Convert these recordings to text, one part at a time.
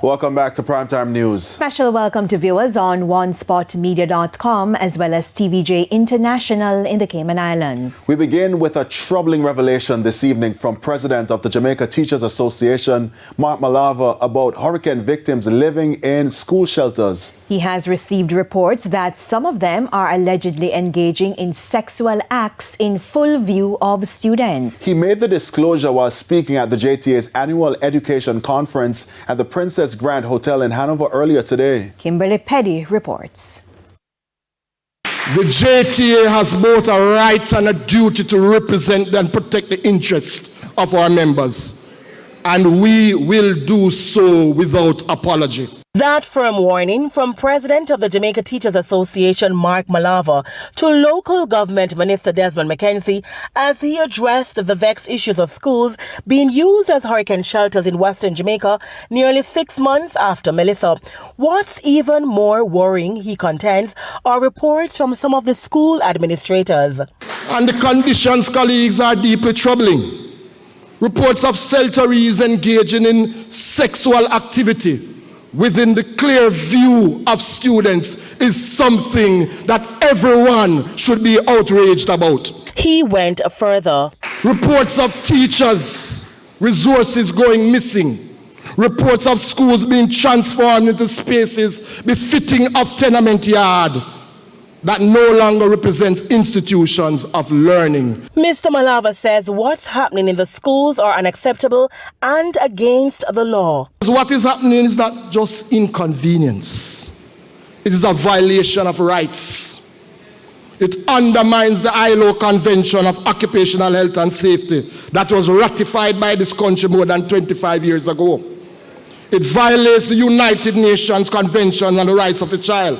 Welcome back to Primetime News. Special welcome to viewers on onespotmedia.com as well as TVJ International in the Cayman Islands. We begin with a troubling revelation this evening from President of the Jamaica Teachers Association, Mark Malava, about hurricane victims living in school shelters. He has received reports that some of them are allegedly engaging in sexual acts in full view of students. He made the disclosure while speaking at the JTA's annual education conference at the Princess Grand Hotel in Hanover earlier today. Kimberly Petty reports. The JTA has both a right and a duty to represent and protect the interests of our members, and we will do so without apology. That firm warning from President of the Jamaica Teachers Association, Mark Malava, to local government Minister Desmond McKenzie as he addressed the vexed issues of schools being used as hurricane shelters in Western Jamaica nearly 6 months after Melissa. What's even more worrying, he contends, are reports from some of the school administrators. And the conditions, colleagues, are deeply troubling. Reports of shelterees engaging in sexual activity within the clear view of students is something that everyone should be outraged about. He went further. Reports of teachers' resources going missing. Reports of schools being transformed into spaces befitting of tenement yard that no longer represents institutions of learning. Mr. Malava says what's happening in the schools are unacceptable and against the law. What is happening is not just inconvenience. It is a violation of rights. It undermines the ILO Convention of Occupational Health and Safety that was ratified by this country more than 25 years ago. It violates the United Nations Convention on the Rights of the Child,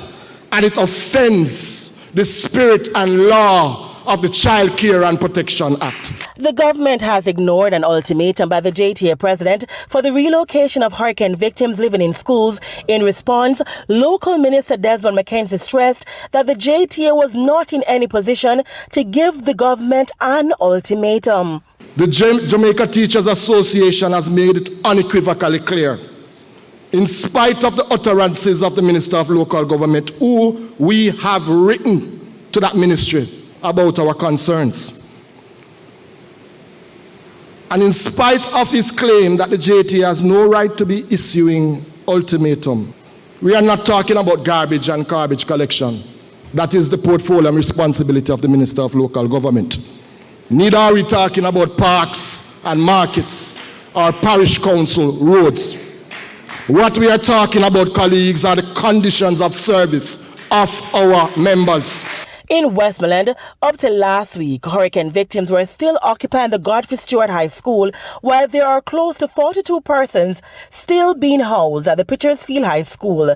and it offends the spirit and law of the Child Care and Protection Act. The government has ignored an ultimatum by the JTA president for the relocation of hurricane victims living in schools. In response, local Minister Desmond McKenzie stressed that the JTA was not in any position to give the government an ultimatum. The Jamaica Teachers Association has made it unequivocally clear, in spite of the utterances of the Minister of Local Government, who we have written to that ministry about our concerns. And in spite of his claim that the JTA has no right to be issuing ultimatum, we are not talking about garbage and garbage collection. That is the portfolio and responsibility of the Minister of Local Government. Neither are we talking about parks and markets or parish council roads. What we are talking about, colleagues, are the conditions of service of our members. In Westmoreland, up till last week, hurricane victims were still occupying the Godfrey Stewart High School, while there are close to 42 persons still being housed at the Pitchersfield High School.